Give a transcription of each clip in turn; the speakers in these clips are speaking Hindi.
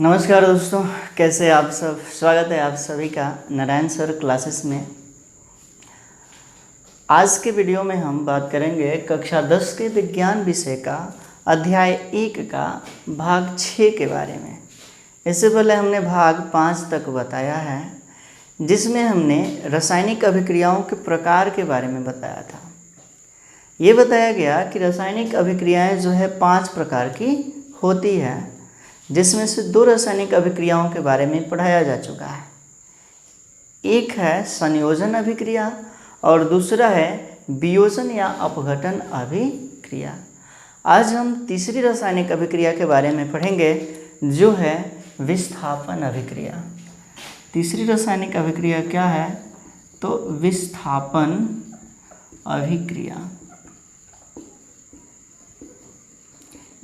नमस्कार दोस्तों, कैसे आप सब। स्वागत है आप सभी का नारायण सर क्लासेस में। आज के वीडियो में हम बात करेंगे कक्षा 10 के विज्ञान विषय का अध्याय 1 का भाग 6 के बारे में। इससे पहले हमने भाग 5 तक बताया है, जिसमें हमने रासायनिक अभिक्रियाओं के प्रकार के बारे में बताया था। ये बताया गया कि रासायनिक अभिक्रियाएं जो है 5 प्रकार की होती है, जिसमें से 2 रासायनिक अभिक्रियाओं के बारे में पढ़ाया जा चुका है। एक है संयोजन अभिक्रिया और दूसरा है वियोजन या अपघटन अभिक्रिया। आज हम तीसरी रासायनिक अभिक्रिया के बारे में पढ़ेंगे, जो है विस्थापन अभिक्रिया। तीसरी रासायनिक अभिक्रिया क्या है? तो विस्थापन अभिक्रिया।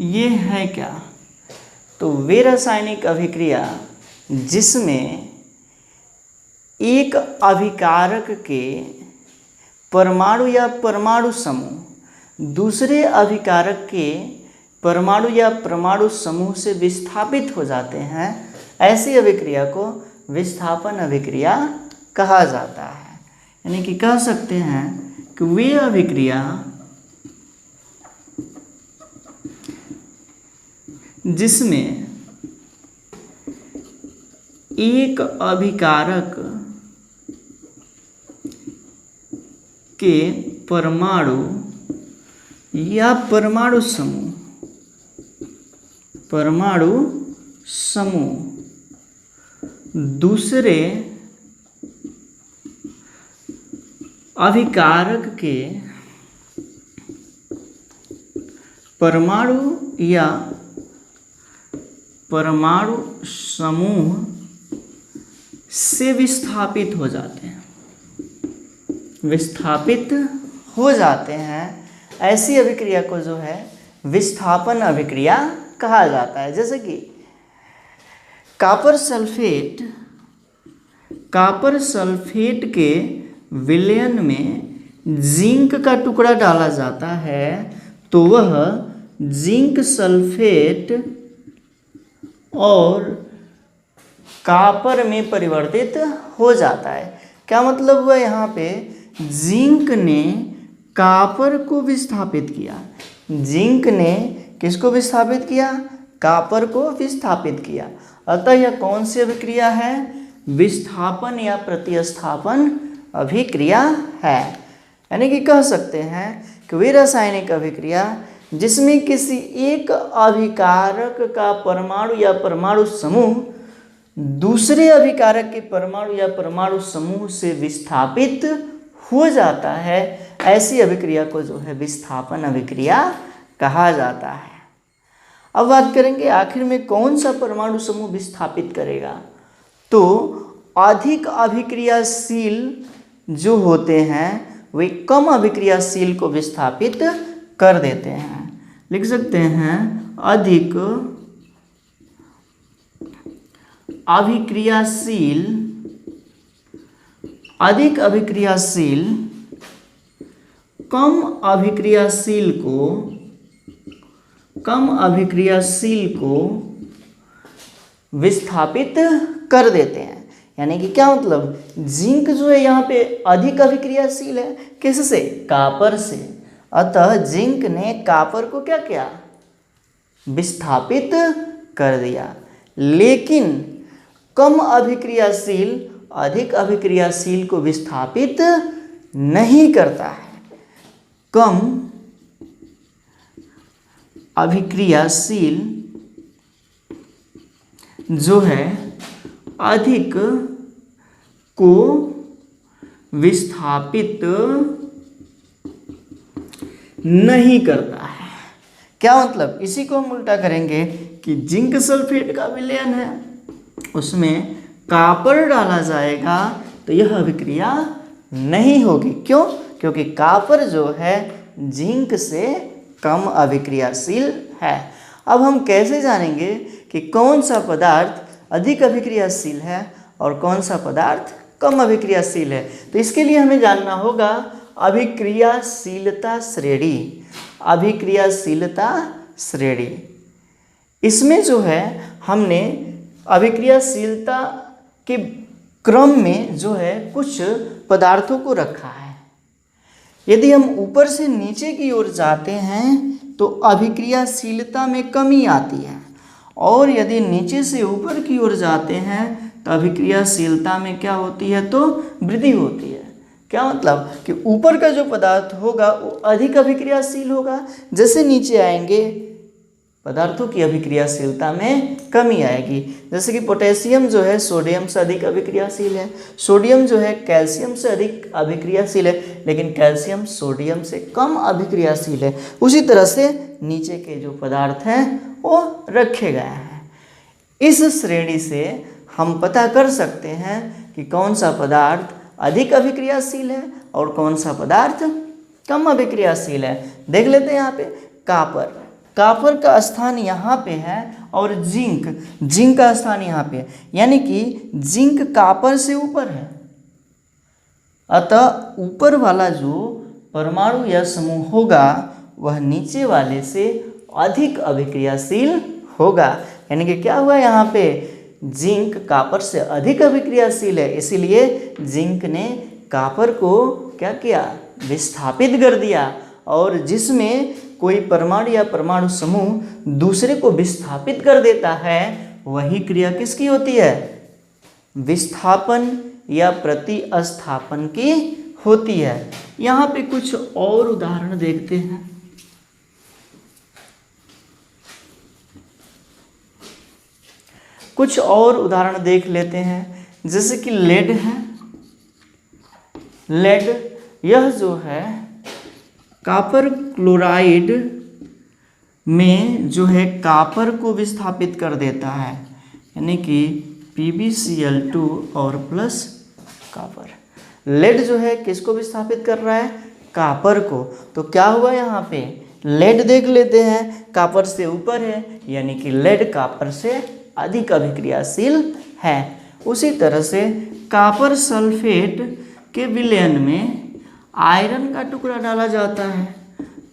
ये है क्या? तो वे रासायनिक अभिक्रिया जिसमें एक अभिकारक के परमाणु या परमाणु समूह दूसरे अभिकारक के परमाणु या परमाणु समूह से विस्थापित हो जाते हैं, ऐसी अभिक्रिया को विस्थापन अभिक्रिया कहा जाता है। यानी कि कह सकते हैं कि वे अभिक्रिया जिसमें एक अभिकारक के परमाणु या परमाणु समूह दूसरे अभिकारक के परमाणु या परमाणु समूह से विस्थापित हो जाते हैं, ऐसी अभिक्रिया को जो है विस्थापन अभिक्रिया कहा जाता है। जैसे कि कॉपर सल्फेट के विलयन में जिंक का टुकड़ा डाला जाता है, तो वह जिंक सल्फेट और कॉपर में परिवर्तित हो जाता है। क्या मतलब हुआ? यहाँ पे जिंक ने कॉपर को विस्थापित किया। जिंक ने किसको विस्थापित किया? कॉपर को विस्थापित किया। अतः यह कौन सी अभिक्रिया है? विस्थापन या प्रतिस्थापन अभिक्रिया है। यानी कि कह सकते हैं कि वे रासायनिक अभिक्रिया जिसमें किसी एक अभिकारक का परमाणु या परमाणु समूह दूसरे अभिकारक के परमाणु या परमाणु समूह से विस्थापित हो जाता है, ऐसी अभिक्रिया को जो है विस्थापन अभिक्रिया कहा जाता है। अब बात करेंगे आखिर में कौन सा परमाणु समूह विस्थापित करेगा। तो अधिक अभिक्रियाशील जो होते हैं वे कम अभिक्रियाशील को विस्थापित कर देते हैं। लिख सकते हैं अधिक अभिक्रियाशील कम अभिक्रियाशील को विस्थापित कर देते हैं। यानी कि क्या मतलब? जिंक जो है यहाँ पे अधिक अभिक्रियाशील है, किससे? कॉपर से। अतः जिंक ने कॉपर को क्या किया? विस्थापित कर दिया। लेकिन कम अभिक्रियाशील अधिक अभिक्रियाशील को विस्थापित नहीं करता है। कम अभिक्रियाशील जो है अधिक को विस्थापित नहीं करता है। क्या मतलब? इसी को हम उल्टा करेंगे कि जिंक सल्फेट का विलयन है, उसमें कॉपर डाला जाएगा तो यह अभिक्रिया नहीं होगी। क्यों? क्योंकि कॉपर जो है जिंक से कम अभिक्रियाशील है। अब हम कैसे जानेंगे कि कौन सा पदार्थ अधिक अभिक्रियाशील है और कौन सा पदार्थ कम अभिक्रियाशील है? तो इसके लिए हमें जानना होगा अभिक्रियाशीलता श्रेणी। इसमें जो है हमने अभिक्रियाशीलता के क्रम में जो है कुछ पदार्थों को रखा है। यदि हम ऊपर से नीचे की ओर जाते हैं तो अभिक्रियाशीलता में कमी आती है, और यदि नीचे से ऊपर की ओर जाते हैं तो अभिक्रियाशीलता में क्या होती है, तो वृद्धि होती है। क्या मतलब कि ऊपर का जो पदार्थ होगा वो अधिक अभिक्रियाशील होगा, जैसे नीचे आएंगे पदार्थों की अभिक्रियाशीलता में कमी आएगी। जैसे कि पोटेशियम जो है सोडियम से अधिक अभिक्रियाशील है, सोडियम जो है कैल्शियम से अधिक अभिक्रियाशील है, लेकिन कैल्शियम सोडियम से कम अभिक्रियाशील है। उसी तरह से नीचे के जो पदार्थ हैं वो रखे गए हैं। इस श्रेणी से हम पता कर सकते हैं कि कौन सा पदार्थ अधिक अभिक्रियाशील है और कौन सा पदार्थ कम अभिक्रियाशील है। देख लेते हैं यहाँ पे कापर, कापर का स्थान यहाँ पे है और जिंक का स्थान यहाँ पे है, यानी कि जिंक कापर से ऊपर है। अतः ऊपर वाला जो परमाणु या समूह होगा वह नीचे वाले से अधिक अभिक्रियाशील होगा। यानी कि क्या हुआ यहाँ पे, जिंक कापर से अधिक अभिक्रियाशील है, इसीलिए जिंक ने कापर को क्या किया, विस्थापित कर दिया। और जिसमें कोई परमाणु या परमाणु समूह दूसरे को विस्थापित कर देता है वही क्रिया किसकी होती है, विस्थापन या प्रतिस्थापन की होती है। यहाँ पे कुछ और उदाहरण देखते हैं। कुछ और उदाहरण देख लेते हैं, जैसे कि लेड है। लेड यह जो है कॉपर क्लोराइड में जो है कॉपर को विस्थापित कर देता है, यानी कि PbCl2 और प्लस कॉपर। लेड जो है किसको विस्थापित कर रहा है, कॉपर को। तो क्या हुआ यहाँ पे, लेड देख लेते हैं कॉपर से ऊपर है, यानी कि लेड कॉपर से अधिक अभिक्रियाशील है। उसी तरह से कॉपर सल्फेट के विलयन में आयरन का टुकड़ा डाला जाता है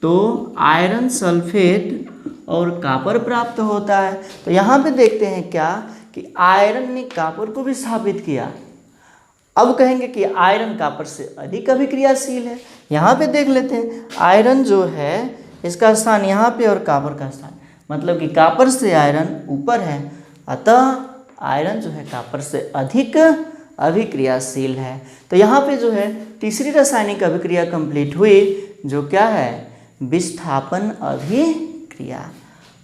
तो आयरन सल्फेट और कॉपर प्राप्त होता है। तो यहाँ पे देखते हैं क्या कि आयरन ने कॉपर को विस्थापित किया। अब कहेंगे कि आयरन कॉपर से अधिक अभिक्रियाशील है। यहाँ पे देख लेते हैं, आयरन जो है इसका स्थान यहाँ पे और कॉपर का स्थान, मतलब कि कॉपर से आयरन ऊपर है, अतः आयरन जो है कॉपर से अधिक अभिक्रियाशील है। तो यहाँ पे जो है तीसरी रासायनिक अभिक्रिया कंप्लीट हुई, जो क्या है, विस्थापन अभिक्रिया।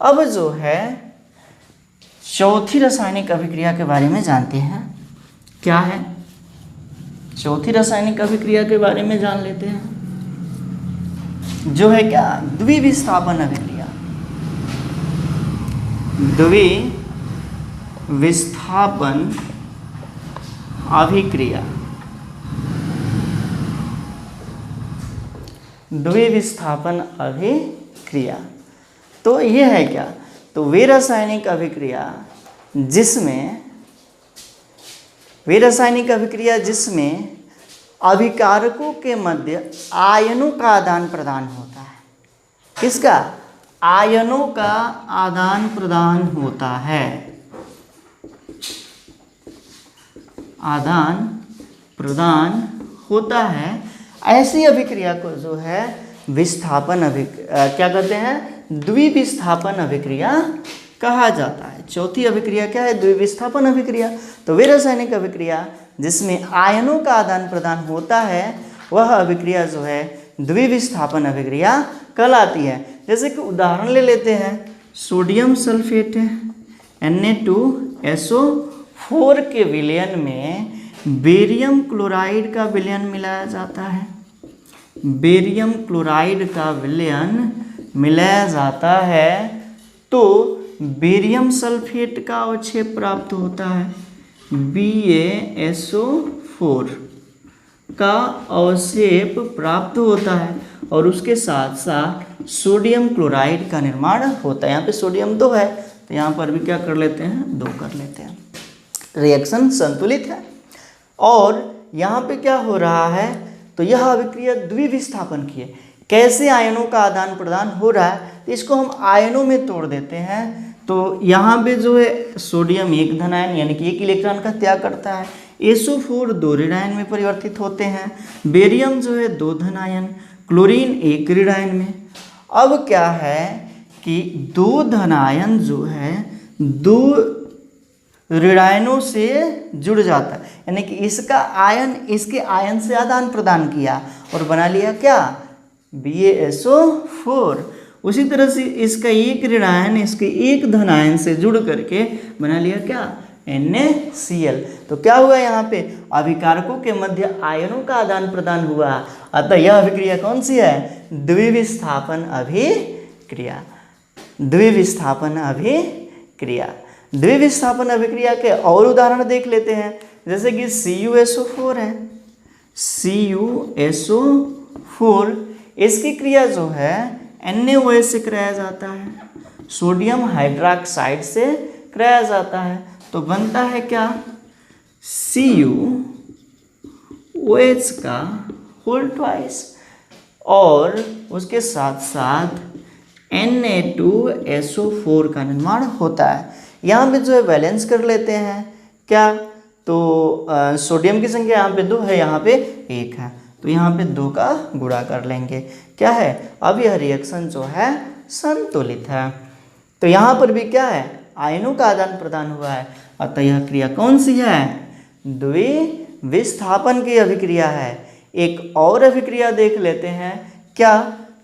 अब जो है चौथी रासायनिक अभिक्रिया के बारे में जानते हैं। क्या है चौथी रासायनिक अभिक्रिया के बारे में जान लेते हैं, जो है क्या, द्विविस्थापन अभिक्रिया। द्विविस्थापन अभिक्रिया, द्विविस्थापन अभिक्रिया। तो ये है क्या, तो वे रासायनिक अभिक्रिया जिसमें अभिकारकों के मध्य आयनों का आदान प्रदान होता है। किसका, आयनों का आदान प्रदान होता है, आदान प्रदान होता है। ऐसी अभिक्रिया को जो है विस्थापन क्या कहते हैं, द्विविस्थापन अभिक्रिया कहा जाता है। चौथी अभिक्रिया क्या है, द्विविस्थापन अभिक्रिया। तो वे रासायनिक अभिक्रिया जिसमें आयनों का आदान प्रदान होता है वह अभिक्रिया जो है द्विविस्थापन अभिक्रिया कहलाती है। जैसे कि उदाहरण ले लेते हैं, सोडियम सल्फेट Na2SO4 के विलयन में बेरियम क्लोराइड का विलयन मिलाया जाता है। बेरियम क्लोराइड का विलयन मिलाया जाता है तो बेरियम सल्फेट का अवक्षेप प्राप्त होता है, BaSO4 का अवक्षेप प्राप्त होता है और उसके साथ साथ सोडियम क्लोराइड का निर्माण होता है। यहाँ पे सोडियम 2 है तो यहाँ पर भी क्या कर लेते हैं, 2 कर लेते हैं। रिएक्शन संतुलित है। और यहाँ पे क्या हो रहा है, तो यह अभिक्रिया द्विविस्थापन की है। कैसे आयनों का आदान प्रदान हो रहा है, तो इसको हम आयनों में तोड़ देते हैं तो यहाँ पे जो है सोडियम एक धन आयन यानी कि एक इलेक्ट्रॉन का त्याग करता है। SO4 2 ऋण आयन में परिवर्तित होते हैं। बेरियम जो है 2 धन आयन, क्लोरीन 1 ऋण आयन में। अब क्या है कि 2 धन आयन जो है 2 ऋणायनों से जुड़ जाता है, यानी कि इसका आयन इसके आयन से आदान प्रदान किया और बना लिया क्या, BaSO4। उसी तरह से इसका एक ऋणायन इसके एक धन आयन से जुड़ करके बना लिया क्या, NaCl। तो क्या हुआ यहाँ पे, अभिकारकों के मध्य आयनों का आदान प्रदान हुआ। अतः यह अभिक्रिया कौन सी है, द्विविस्थापन अभिक्रिया। द्विविस्थापन अभिक्रिया। द्विविस्थापन अभिक्रिया के और उदाहरण देख लेते हैं, जैसे कि CuSO4 है। CuSO4 इसकी क्रिया जो है NaOH से कराया जाता है, सोडियम हाइड्रोक्साइड से कराया जाता है। तो बनता है क्या, CuOH का होल ट्वाइस और उसके साथ साथ Na2SO4 का निर्माण होता है। यहाँ पे जो है बैलेंस कर लेते हैं क्या, तो सोडियम की संख्या यहाँ पे 2 है, यहाँ पे 1 है, तो यहाँ पे 2 का गुणा कर लेंगे। क्या है, अब यह रिएक्शन जो है संतुलित है। तो यहाँ पर भी क्या है, आयनों का आदान प्रदान हुआ है। अतः यह क्रिया कौन सी है, द्विविस्थापन की अभिक्रिया है। एक और अभिक्रिया देख लेते हैं क्या,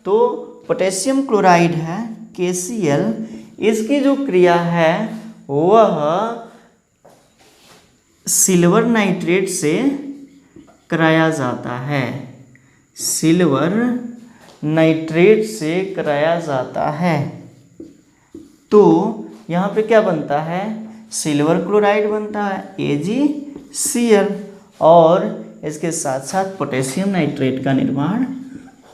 तो पोटेशियम क्लोराइड है KCl, इसकी जो क्रिया है वह सिल्वर नाइट्रेट से कराया जाता है। सिल्वर नाइट्रेट से कराया जाता है। तो यहाँ पे क्या बनता है, सिल्वर क्लोराइड बनता है AgCl और इसके साथ साथ पोटेशियम नाइट्रेट का निर्माण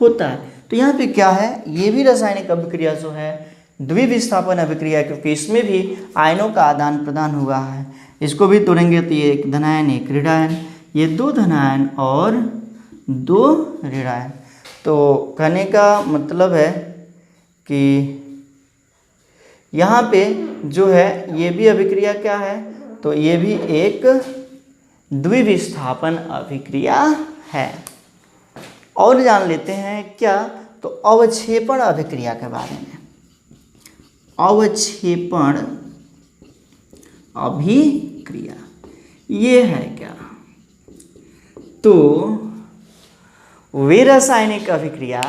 होता है। तो यहाँ पे क्या है, ये भी रासायनिक अभिक्रिया जो है द्विविस्थापन अभिक्रिया, क्योंकि इसमें भी आयनों का आदान प्रदान हुआ है। इसको भी तोड़ेंगे तो ये एक धनायन एक ऋणायन, ये 2 धनायन और 2 ऋणायन। तो कहने का मतलब है कि यहाँ पे जो है ये भी अभिक्रिया क्या है, तो ये भी एक द्विविस्थापन अभिक्रिया है। और जान लेते हैं क्या, तो अवक्षेपण अभिक्रिया के बारे में। अवक्षेपण अभिक्रिया ये है क्या, तो वे रासायनिक अभिक्रिया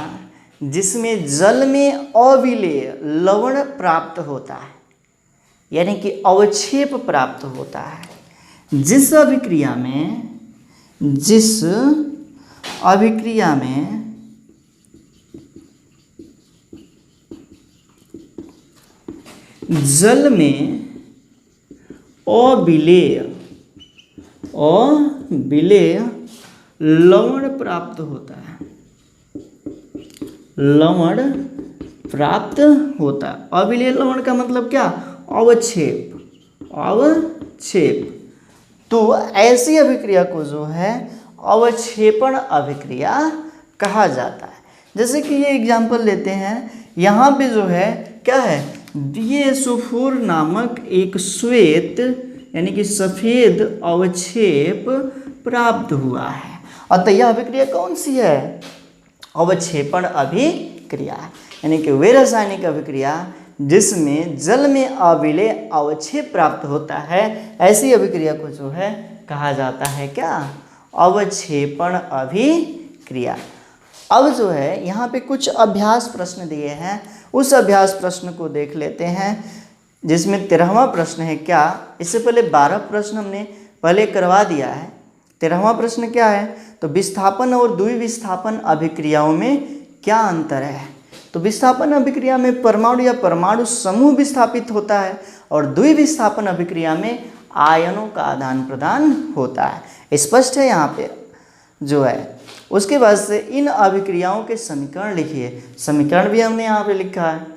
जिसमें जल में अविलेय लवण प्राप्त होता है, यानी कि अवक्षेप प्राप्त होता है। जिस अभिक्रिया में जल में अविलेय लवण प्राप्त होता है, लवण प्राप्त होता है। अविलेय लवण का मतलब क्या, अवक्षेप। तो ऐसी अभिक्रिया को जो है अवक्षेपण अभिक्रिया कहा जाता है। जैसे कि ये एग्जाम्पल लेते हैं, यहाँ पे जो है क्या है, BaSO4 नामक एक श्वेत यानी कि सफेद अवक्षेप प्राप्त हुआ है। अतः यह अभिक्रिया कौन सी है, अवक्षेपण अभिक्रिया, यानी कि वे रासायनिक अभिक्रिया जिसमें जल में अविलेय अवक्षेप प्राप्त होता है, ऐसी अभिक्रिया को जो है कहा जाता है क्या, अवक्षेपण अभिक्रिया। अब जो है यहाँ पे कुछ अभ्यास प्रश्न दिए हैं, उस अभ्यास प्रश्न को देख लेते हैं, जिसमें 13वां प्रश्न है क्या, इससे पहले 12 प्रश्न हमने पहले करवा दिया है। 13वां प्रश्न क्या है, तो विस्थापन और द्विविस्थापन अभिक्रियाओं में क्या अंतर है। तो विस्थापन अभिक्रिया में परमाणु या परमाणु समूह विस्थापित होता है और द्विविस्थापन अभिक्रिया में आयनों का आदान प्रदान होता है। स्पष्ट है यहाँ पे जो है। उसके बाद से इन अभिक्रियाओं के समीकरण लिखिए, समीकरण भी हमने यहाँ पे लिखा है।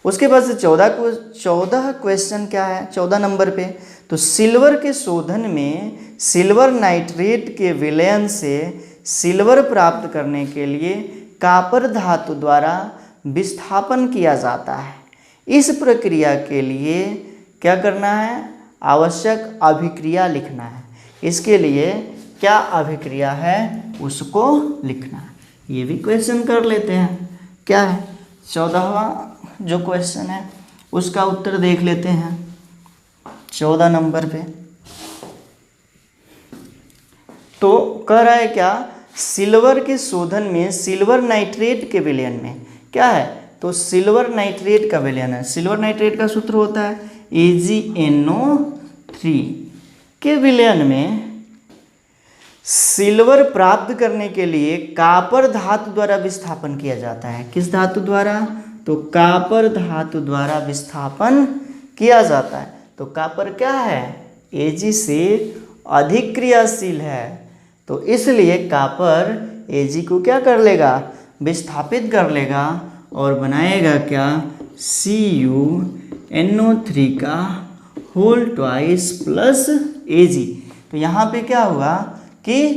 उसके बाद से 14 क्वेश्चन क्या है, 14 नंबर पे, तो सिल्वर के शोधन में सिल्वर नाइट्रेट के विलयन से सिल्वर प्राप्त करने के लिए कॉपर धातु द्वारा विस्थापन किया जाता है। इस प्रक्रिया के लिए क्या करना है, आवश्यक अभिक्रिया लिखना है। इसके लिए क्या अभिक्रिया है उसको लिखना है। ये भी क्वेश्चन कर लेते हैं। क्या है 14वां जो क्वेश्चन है उसका उत्तर देख लेते हैं 14 नंबर पे। तो कह रहा है क्या, सिल्वर के शोधन में सिल्वर नाइट्रेट के विलयन में क्या है, तो सिल्वर नाइट्रेट का विलयन है। सिल्वर नाइट्रेट का सूत्र होता है AgNO3 के विलयन में सिल्वर प्राप्त करने के लिए कापर धातु द्वारा विस्थापन किया जाता है। किस धातु द्वारा, तो कापर धातु द्वारा विस्थापन किया जाता है। तो कापर क्या है, Ag से अधिक क्रियाशील है, तो इसलिए कापर Ag को क्या कर लेगा, विस्थापित कर लेगा और बनाएगा क्या, CuNO3 का होल ट्वाइस प्लस Ag। तो यहाँ पे क्या हुआ कि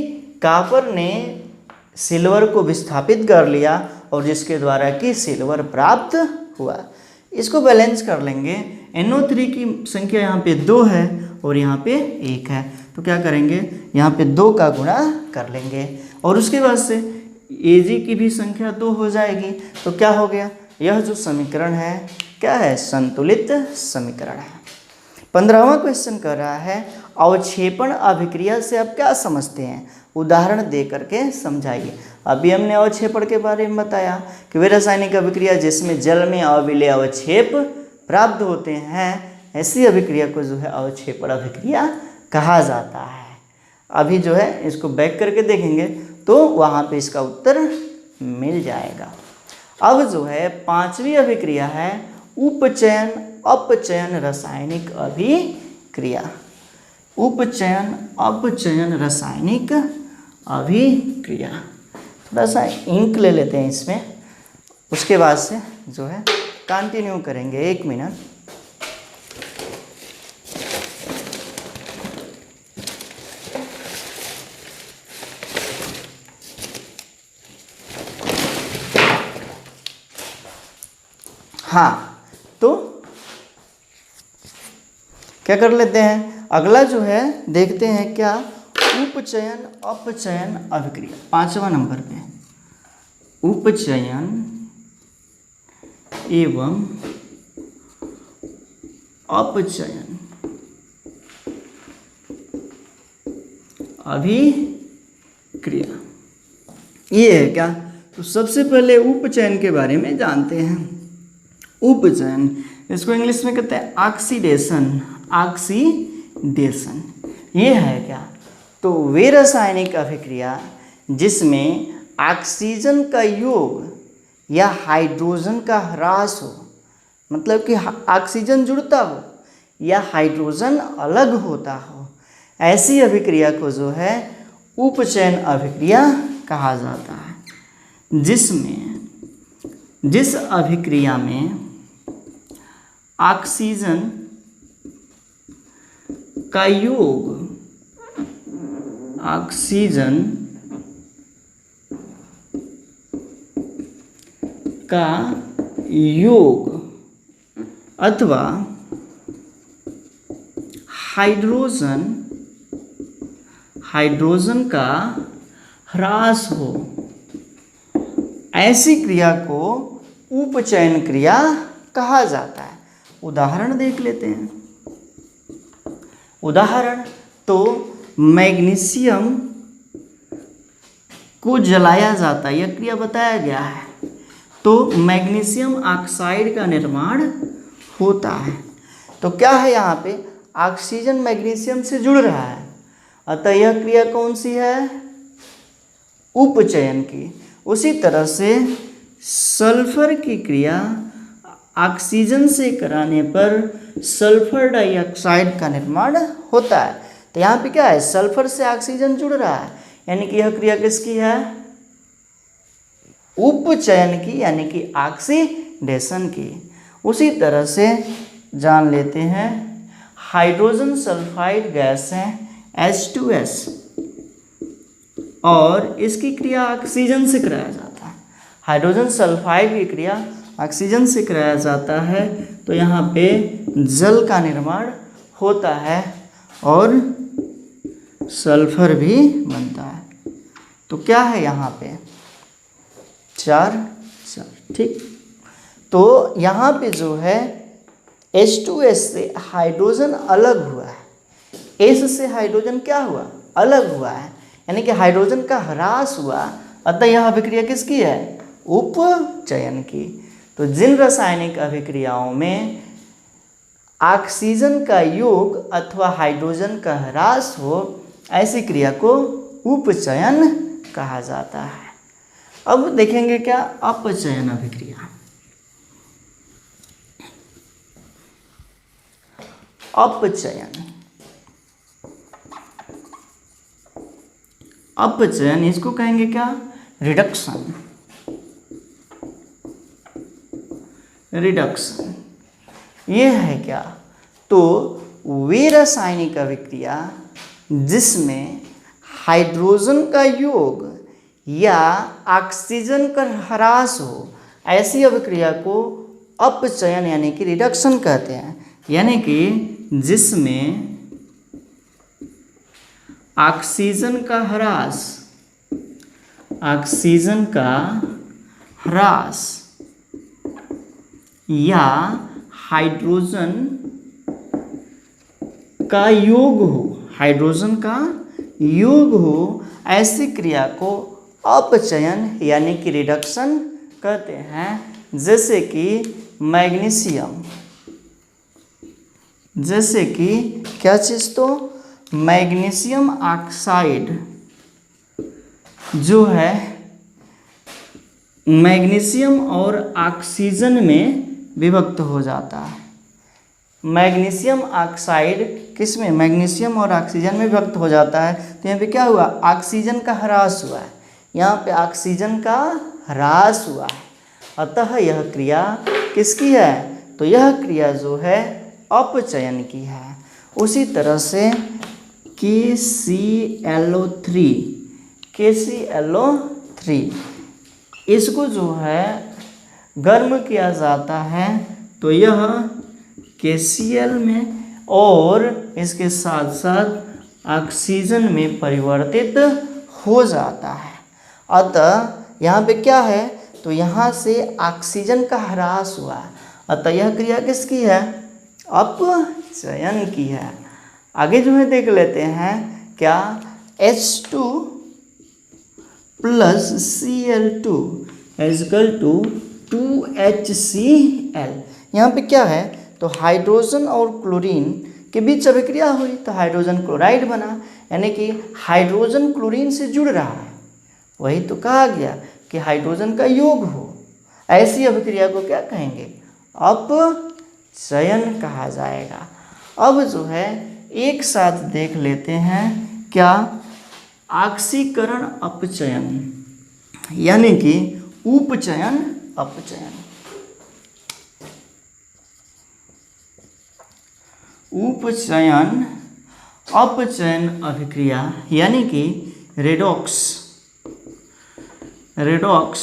कापर ने सिल्वर को विस्थापित कर लिया और जिसके द्वारा कि सिल्वर प्राप्त हुआ। इसको बैलेंस कर लेंगे। NO3 की संख्या यहाँ पे 2 है और यहाँ पे 1 है, तो क्या करेंगे, यहाँ पे 2 का गुणा कर लेंगे और उसके बाद से Ag की भी संख्या 2 हो जाएगी। तो क्या हो गया, यह जो समीकरण है क्या है, संतुलित समीकरण है। 15वां क्वेश्चन कर रहा है अवक्षेपण अभिक्रिया से आप क्या समझते हैं, उदाहरण दे करके समझाइए। अभी हमने अवक्षेपण के बारे में बताया कि वे रासायनिक अभिक्रिया जिसमें जल में अविलेय अवक्षेप प्राप्त होते हैं, ऐसी अभिक्रिया को जो है अवक्षेपण अभिक्रिया कहा जाता है। अभी जो है इसको बैक करके देखेंगे तो वहाँ पे इसका उत्तर मिल जाएगा। अब जो है 5वीं अभिक्रिया है उपचयन अपचयन रासायनिक अभिक्रिया। उपचयन अपचयन रासायनिक अभिक्रिया, थोड़ा सा इंक ले लेते हैं इसमें, उसके बाद से जो है कंटिन्यू करेंगे। 1 मिनट। हाँ, तो क्या कर लेते हैं, अगला जो है देखते हैं क्या, उपचयन अपचयन अभिक्रिया। 5वां नंबर पे उपचयन एवं अपचयन अभिक्रिया, ये है क्या। तो सबसे पहले उपचयन के बारे में जानते हैं। उपचयन, इसको इंग्लिश में कहते हैं ऑक्सीडेशन। ऑक्सीडेशन ये है क्या, तो वे रासायनिक अभिक्रिया जिसमें ऑक्सीजन का योग या हाइड्रोजन का ह्रास हो, मतलब कि ऑक्सीजन जुड़ता हो या हाइड्रोजन अलग होता हो, ऐसी अभिक्रिया को जो है उपचयन अभिक्रिया कहा जाता है। जिस अभिक्रिया में ऑक्सीजन का योग, ऑक्सीजन का योग अथवा हाइड्रोजन का ह्रास हो, ऐसी क्रिया को उपचयन क्रिया कहा जाता है। उदाहरण देख लेते हैं। उदाहरण, तो मैग्नीशियम को जलाया जाता है, यह क्रिया बताया गया है, तो मैग्नीशियम ऑक्साइड का निर्माण होता है। तो क्या है, यहाँ पे ऑक्सीजन मैग्नीशियम से जुड़ रहा है, अतः यह क्रिया कौन सी है, उपचयन की। उसी तरह से सल्फर की क्रिया ऑक्सीजन से कराने पर सल्फर डाइऑक्साइड का निर्माण होता है। तो यहाँ पे क्या है, सल्फर से ऑक्सीजन जुड़ रहा है, यानी कि यह क्रिया किसकी है, उपचयन की, यानी कि ऑक्सीडेशन की। उसी तरह से जान लेते हैं हाइड्रोजन सल्फाइड गैस है H2S और इसकी क्रिया ऑक्सीजन से कराया जाता है। हाइड्रोजन सल्फाइड की क्रिया ऑक्सीजन से कराया जाता है, तो यहाँ पे जल का निर्माण होता है और सल्फर भी बनता है। तो क्या है यहाँ पे 4 4, ठीक। तो यहाँ पे जो है H2S से हाइड्रोजन अलग हुआ है, S से हाइड्रोजन क्या हुआ, अलग हुआ है, यानी कि हाइड्रोजन का ह्रास हुआ। अतः यह अभिक्रिया किसकी है, उपचयन की। तो जिन रासायनिक अभिक्रियाओं में ऑक्सीजन का योग अथवा हाइड्रोजन का ह्रास हो, ऐसी क्रिया को उपचयन कहा जाता है। अब देखेंगे क्या अपचयन अभिक्रिया। अपचयन, अपचयन इसको कहेंगे क्या, रिडक्शन। रिडक्शन ये है क्या, तो वे रासायनिक अभिक्रिया जिसमें हाइड्रोजन का योग या ऑक्सीजन का ह्रास हो, ऐसी अभिक्रिया को अपचयन यानी कि रिडक्शन कहते हैं। यानी कि जिसमें ऑक्सीजन का ह्रास, ऑक्सीजन का ह्रास या हाइड्रोजन का योग हो, हाइड्रोजन का योग हो, ऐसी क्रिया को अपचयन यानी कि रिडक्शन कहते हैं। जैसे कि मैग्नीशियम, जैसे कि क्या चीज़, तो मैग्नीशियम ऑक्साइड जो है मैग्नीशियम और ऑक्सीजन में विभक्त हो जाता है। मैग्नीशियम ऑक्साइड किस में, मैग्नीशियम और ऑक्सीजन में विभक्त हो जाता है। तो यहाँ पे क्या हुआ, ऑक्सीजन का ह्रास हुआ है, यहाँ पे ऑक्सीजन का ह्रास हुआ है। अतः यह क्रिया किसकी है, तो यह क्रिया जो है अपचयन की है। उसी तरह से KClO3, KClO3 इसको जो है गर्म किया जाता है तो यह KCl में और इसके साथ साथ ऑक्सीजन में परिवर्तित हो जाता है। अतः यहाँ पे क्या है, तो यहाँ से ऑक्सीजन का ह्रास हुआ, अतः यह क्रिया किसकी है, अपचयन की है। आगे जो है देख लेते हैं क्या, H2 plus Cl2 equal to 2HCl। यहाँ पे क्या है, तो हाइड्रोजन और क्लोरीन के बीच अभिक्रिया हुई तो हाइड्रोजन क्लोराइड बना, यानी कि हाइड्रोजन क्लोरीन से जुड़ रहा है। वही तो कहा गया कि हाइड्रोजन का योग हो, ऐसी अभिक्रिया को क्या कहेंगे, अपचयन कहा जाएगा। अब जो है एक साथ देख लेते हैं क्या, ऑक्सीकरण अपचयन यानी कि उपचयन अपचयन। उपचयन अपचयन अभिक्रिया यानी कि redox, redox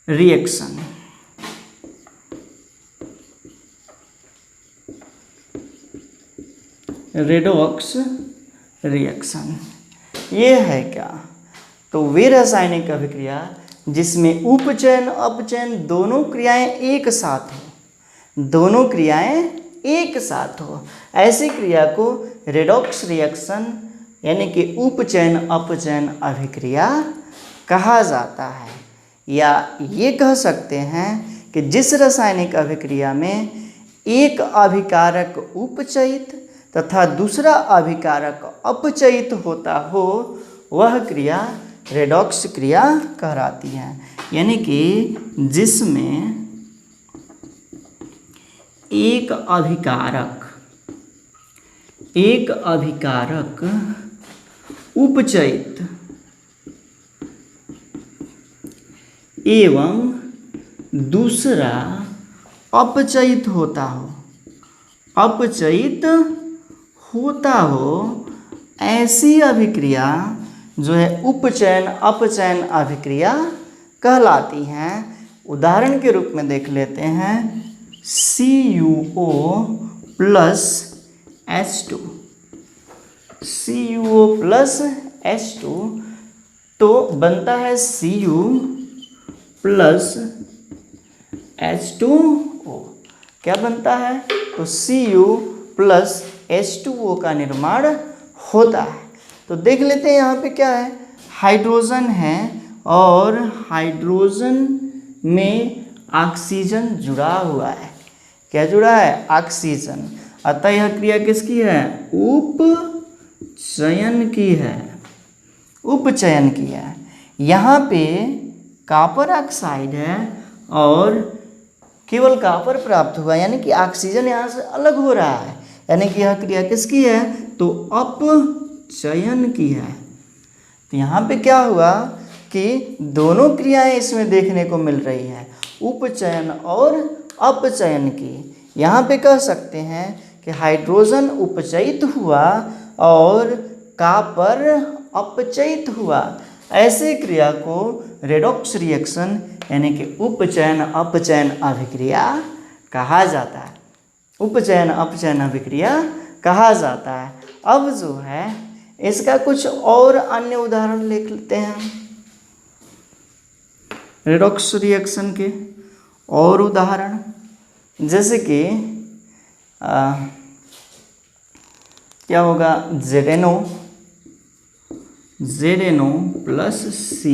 reaction. Redox reaction ये है क्या, तो वे रासायनिक अभिक्रिया जिसमें उपचयन अपचयन दोनों क्रियाएं एक साथ हो, दोनों क्रियाएं एक साथ हो, ऐसी क्रिया को रेडॉक्स रिएक्शन यानी कि उपचयन अपचयन अभिक्रिया कहा जाता है। या ये कह सकते हैं कि जिस रासायनिक अभिक्रिया में एक अभिकारक उपचयित तथा दूसरा अभिकारक अपचयित होता हो, वह क्रिया रेडॉक्स क्रिया कहलाती है। यानी कि जिसमें एक अभिकारक उपचयित एवं दूसरा अपचयित होता हो, अपचयित होता हो, ऐसी अभिक्रिया जो है उपचयन अपचयन अभिक्रिया कहलाती हैं। उदाहरण के रूप में देख लेते हैं CuO plus H2, CuO plus H2 तो बनता है Cu प्लस H2O। क्या बनता है? तो Cu प्लस H2O का निर्माण होता है। तो देख लेते हैं यहाँ पे क्या है, हाइड्रोजन है और हाइड्रोजन में ऑक्सीजन जुड़ा हुआ है। क्या जुड़ा है? ऑक्सीजन। अतः यह क्रिया किसकी है? उपचयन की है, उपचयन की है। यहाँ पे कॉपर ऑक्साइड है और केवल कॉपर प्राप्त हुआ, यानी कि ऑक्सीजन यहाँ से अलग हो रहा है, यानी कि यह क्रिया किसकी है? तो अपचयन की है। तो यहाँ पे क्या हुआ कि दोनों क्रियाएं इसमें देखने को मिल रही हैं, उपचयन और अपचयन की। यहाँ पे कह सकते हैं कि हाइड्रोजन उपचयित हुआ और कॉपर अपचयित हुआ। ऐसे क्रिया को रेडॉक्स रिएक्शन यानी कि उपचयन अपचयन अभिक्रिया कहा जाता है, उपचयन अपचयन अभिक्रिया कहा जाता है। अब जो है इसका कुछ और अन्य उदाहरण लिख लेते हैं, रेडॉक्स रिएक्शन के और उदाहरण, जैसे कि क्या होगा? ZnO plus C,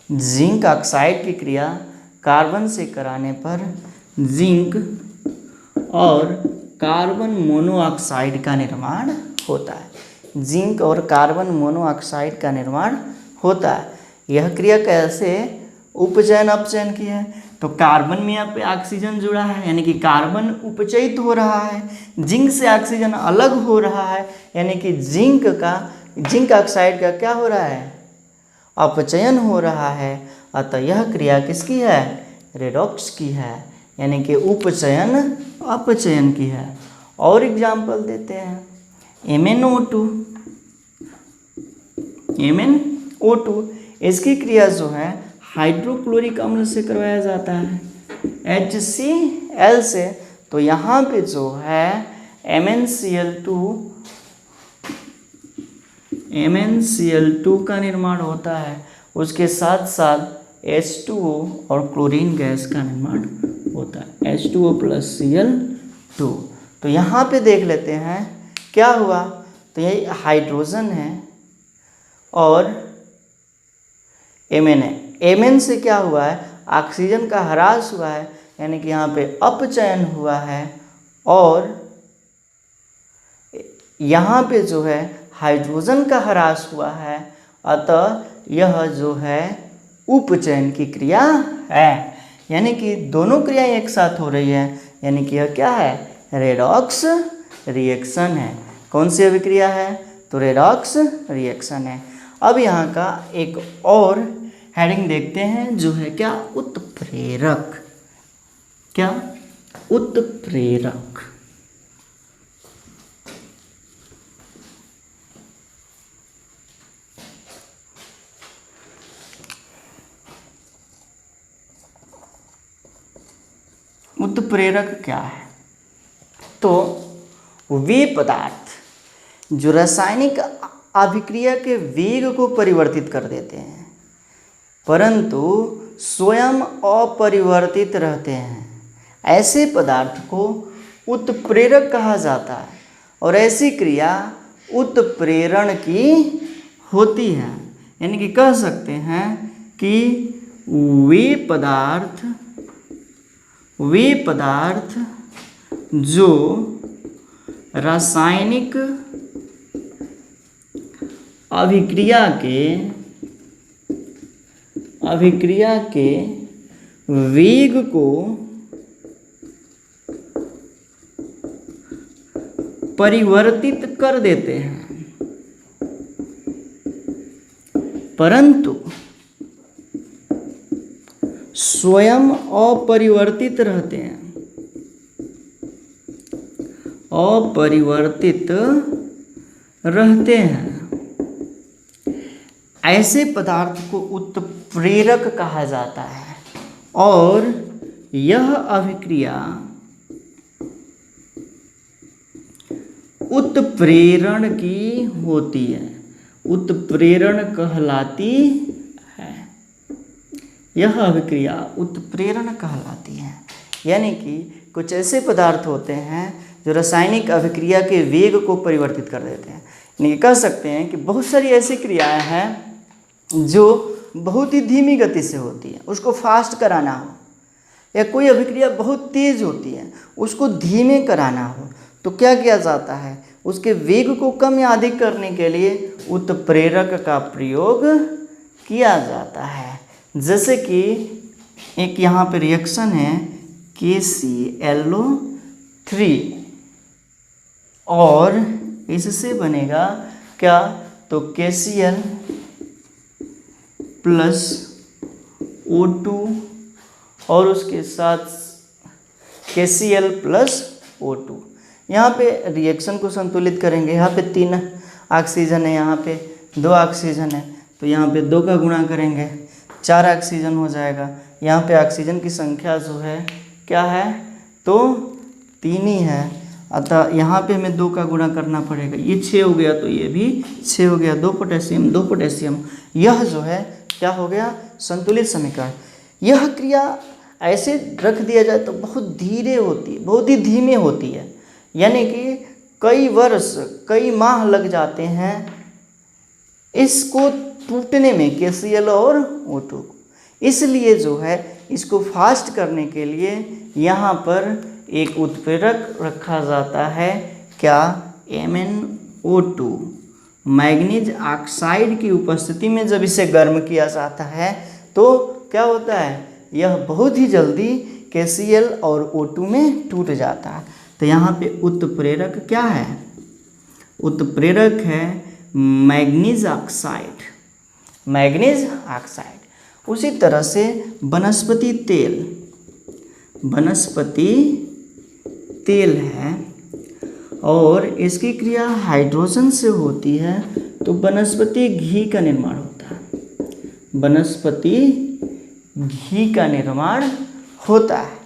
zinc oxide की क्रिया कार्बन से कराने पर जिंक और कार्बन मोनोऑक्साइड का निर्माण होता है। जिंक और कार्बन मोनोऑक्साइड का निर्माण होता है। यह क्रिया कैसे उपचयन अपचयन की है? तो कार्बन में यहाँ पे ऑक्सीजन जुड़ा है, यानी कि कार्बन उपचयित हो रहा है, जिंक से ऑक्सीजन अलग हो रहा है, यानी कि जिंक ऑक्साइड का क्या हो रहा है? अपचयन हो रहा है। अतः यह क्रिया किसकी है? रेडॉक्स की है, यानी कि उपचयन अपचयन की है। और एग्जाम्पल देते हैं, MnO2, इसकी क्रिया जो है हाइड्रोक्लोरिक अम्ल से करवाया जाता है, HCl से। तो यहाँ पे जो है MnCl2 का निर्माण होता है, उसके साथ साथ H2O और क्लोरीन गैस का निर्माण होता है, H2O प्लस Cl2। तो यहाँ पे देख लेते हैं क्या हुआ। तो यही हाइड्रोजन है और Mn है। Mn से क्या हुआ है? ऑक्सीजन का ह्रास हुआ है, यानी कि यहाँ पे अपचयन हुआ है, और यहाँ पे जो है हाइड्रोजन का ह्रास हुआ है। अतः यह जो है उपचयन की क्रिया है, यानी कि दोनों क्रियाएं एक साथ हो रही है, यानी कि यह क्या है? रेडॉक्स रिएक्शन है। कौन सी अभिक्रिया है? तो रेडॉक्स रिएक्शन है। अब यहाँ का एक और हेडिंग देखते हैं, जो है क्या? उत्प्रेरक। क्या? उत्प्रेरक। उत्प्रेरक क्या है? तो वे पदार्थ जो रासायनिक अभिक्रिया के वेग को परिवर्तित कर देते हैं परंतु स्वयं अपरिवर्तित रहते हैं, ऐसे पदार्थ को उत्प्रेरक कहा जाता है। और ऐसी क्रिया उत्प्रेरण की होती है, यानी कि कह सकते हैं कि वे पदार्थ जो रासायनिक अभिक्रिया के वेग को परिवर्तित कर देते हैं परंतु स्वयं अपरिवर्तित रहते हैं, ऐसे पदार्थ को उत्प्रेरक कहा जाता है। और यह अभिक्रिया उत्प्रेरण की होती है, उत्प्रेरण कहलाती है। यह अभिक्रिया उत्प्रेरण कहलाती है, यानी कि कुछ ऐसे पदार्थ होते हैं जो रासायनिक अभिक्रिया के वेग को परिवर्तित कर देते हैं। यानी कह सकते हैं कि बहुत सारी ऐसी क्रियाएं हैं जो बहुत ही धीमी गति से होती है, उसको फास्ट कराना हो, या कोई अभिक्रिया बहुत तेज होती है उसको धीमे कराना हो, तो क्या किया जाता है, उसके वेग को कम या अधिक करने के लिए उत्प्रेरक का प्रयोग किया जाता है। जैसे कि एक यहाँ पे रिएक्शन है KClO3 और इससे बनेगा क्या, तो KCl प्लस O2 और उसके साथ KCl प्लस O2। यहाँ पे रिएक्शन को संतुलित करेंगे, यहाँ पे 3 ऑक्सीजन है, यहाँ पे 2 ऑक्सीजन है, तो यहाँ पे 2 का गुणा करेंगे 4 ऑक्सीजन हो जाएगा। यहाँ पे ऑक्सीजन की संख्या जो है क्या है, तो 3 ही है, अतः यहाँ पे हमें 2 का गुणा करना पड़ेगा, ये 6 हो गया तो ये भी 6 हो गया, 2 पोटेशियम 2 पोटेशियम। यह जो है क्या हो गया, संतुलित समीकरण। यह क्रिया ऐसे रख दिया जाए तो बहुत धीरे होती है, बहुत ही धीमे होती है, यानी कि कई वर्ष कई माह लग जाते हैं इसको टूटने में, KCl और O2 को। इसलिए जो है इसको फास्ट करने के लिए यहाँ पर एक उत्प्रेरक रखा जाता है, क्या, MnO2। मैग्नीज ऑक्साइड की उपस्थिति में जब इसे गर्म किया जाता है तो क्या होता है, यह बहुत ही जल्दी KCl और O2 में टूट जाता है। तो यहाँ पे उत्प्रेरक क्या है, उत्प्रेरक है मैग्नीज ऑक्साइड, मैग्नीज ऑक्साइड। उसी तरह से वनस्पति तेल, वनस्पति तेल है और इसकी क्रिया हाइड्रोजन से होती है, तो वनस्पति घी का निर्माण होता है, वनस्पति घी का निर्माण होता है।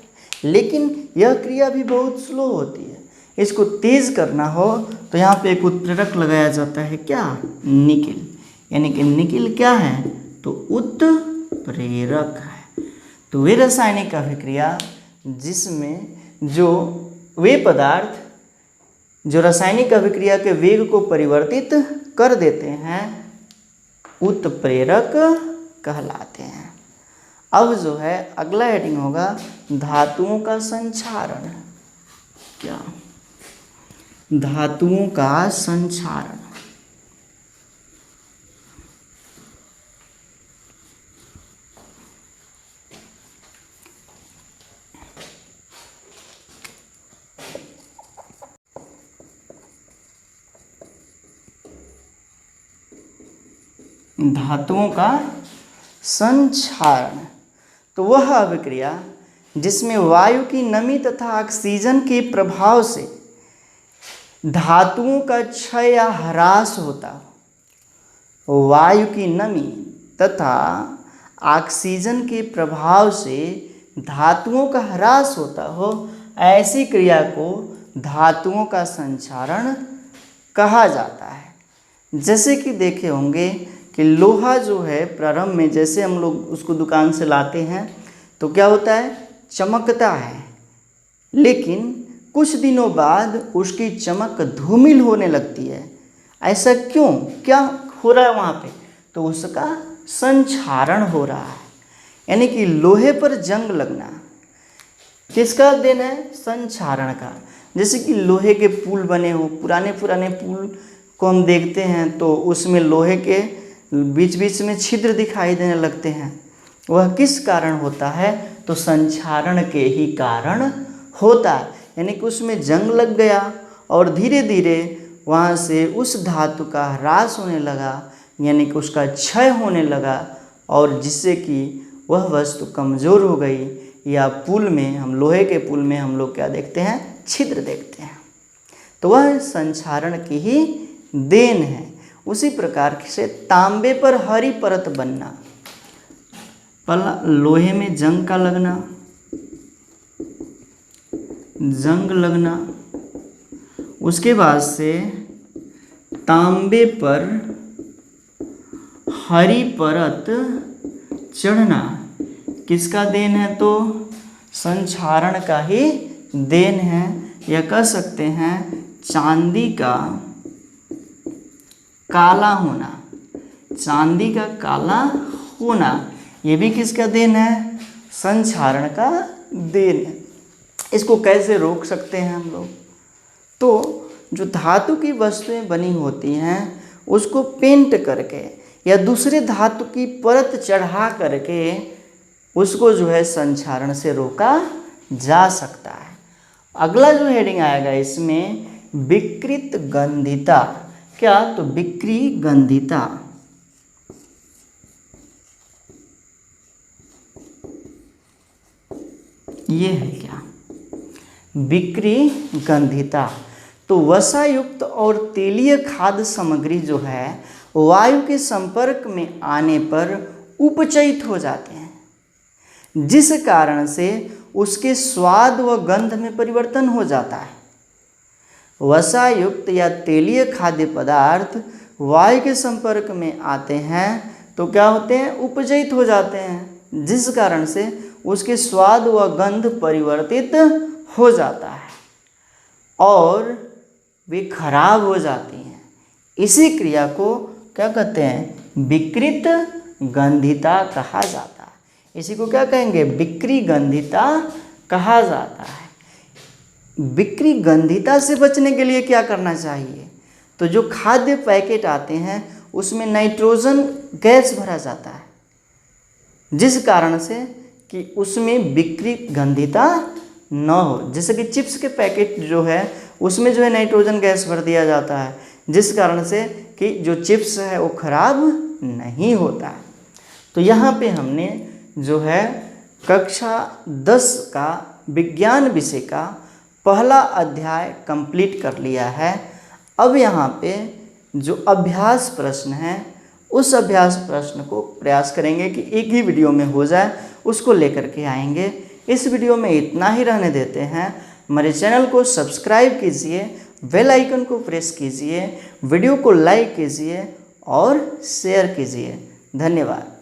लेकिन यह क्रिया भी बहुत स्लो होती है, इसको तेज करना हो तो यहाँ पे एक उत्प्रेरक लगाया जाता है, क्या, निकिल। यानी कि निकिल क्या है, तो उत्प्रेरक है। तो वे रासायनिक अभिक्रिया जिसमें जो वे पदार्थ जो रासायनिक अभिक्रिया के वेग को परिवर्तित कर देते हैं उत्प्रेरक कहलाते हैं। अब जो है अगला हेडिंग होगा धातुओं का संक्षारण। क्या, धातुओं का संक्षारण। धातुओं का संक्षारण तो वह अभिक्रिया जिसमें वायु की नमी तथा ऑक्सीजन के प्रभाव से धातुओं का क्षय या ह्रास होता हो। वायु की नमी तथा ऑक्सीजन के प्रभाव से धातुओं का ह्रास होता हो, ऐसी क्रिया को धातुओं का संक्षारण कहा जाता है। जैसे कि देखे होंगे कि लोहा जो है प्रारंभ में जैसे हम लोग उसको दुकान से लाते हैं तो क्या होता है, चमकता है, लेकिन कुछ दिनों बाद उसकी चमक धूमिल होने लगती है। ऐसा क्यों, क्या हो रहा है वहाँ पे, तो उसका संक्षारण हो रहा है। यानी कि लोहे पर जंग लगना किसका देन है, संक्षारण का। जैसे कि लोहे के पुल बने हो, पुराने पुराने पुल को हम देखते हैं तो उसमें लोहे के बीच बीच में छिद्र दिखाई देने लगते हैं। वह किस कारण होता है, तो संक्षारण के ही कारण होता है। यानी कि उसमें जंग लग गया और धीरे धीरे वहाँ से उस धातु का ह्रास होने लगा, यानी कि उसका क्षय होने लगा, और जिससे कि वह वस्तु कमज़ोर हो गई। या पुल में, हम लोहे के पुल में हम लोग क्या देखते हैं, छिद्र देखते हैं। तो वह संक्षारण की ही देन है। उसी प्रकार से तांबे पर हरी परत बनना, लोहे में जंग का लगना, जंग लगना। उसके बाद से तांबे पर हरी परत चढ़ना किसका देन है? तो संक्षारण का ही देन है, या कह सकते हैं चांदी का काला होना। चांदी का काला होना ये भी किसका देन है? संक्षारण का देन है। इसको कैसे रोक सकते हैं हम लोग? तो जो धातु की वस्तुएं बनी होती हैं उसको पेंट करके या दूसरे धातु की परत चढ़ा करके उसको जो है संक्षारण से रोका जा सकता है। अगला जो हेडिंग आएगा इसमें विकृत गंधिता। क्या? तो विक्री गंधिता। ये है क्या? विक्री गंधिता। तो वसायुक्त और तेलीय खाद्य सामग्री जो है वायु के संपर्क में आने पर उपचयित हो जाते हैं, जिस कारण से उसके स्वाद व गंध में परिवर्तन हो जाता है। वसायुक्त या तेलीय खाद्य पदार्थ वायु के संपर्क में आते हैं तो क्या होते हैं? उपचयित हो जाते हैं, जिस कारण से उसके स्वाद व गंध परिवर्तित हो जाता है और वे खराब हो जाती हैं। इसी क्रिया को क्या कहते हैं? विकृत गंधिता कहा जाता है। इसी को क्या कहेंगे? विक्री गंधिता कहा जाता है। विक्री गंधिता से बचने के लिए क्या करना चाहिए? तो जो खाद्य पैकेट आते हैं उसमें नाइट्रोजन गैस भरा जाता है, जिस कारण से कि उसमें विक्री गंधिता न हो। जैसे कि चिप्स के पैकेट जो है उसमें जो है नाइट्रोजन गैस भर दिया जाता है, जिस कारण से कि जो चिप्स है वो खराब नहीं होता है। तो यहाँ पे हमने जो है कक्षा 10 का विज्ञान विषय का पहला अध्याय कंप्लीट कर लिया है। अब यहाँ पे जो अभ्यास प्रश्न है उस अभ्यास प्रश्न को प्रयास करेंगे कि एक ही वीडियो में हो जाए, उसको लेकर के आएंगे। इस वीडियो में इतना ही रहने देते हैं। हमारे चैनल को सब्सक्राइब कीजिए, बेल आइकन को प्रेस कीजिए, वीडियो को लाइक कीजिए और शेयर कीजिए। धन्यवाद।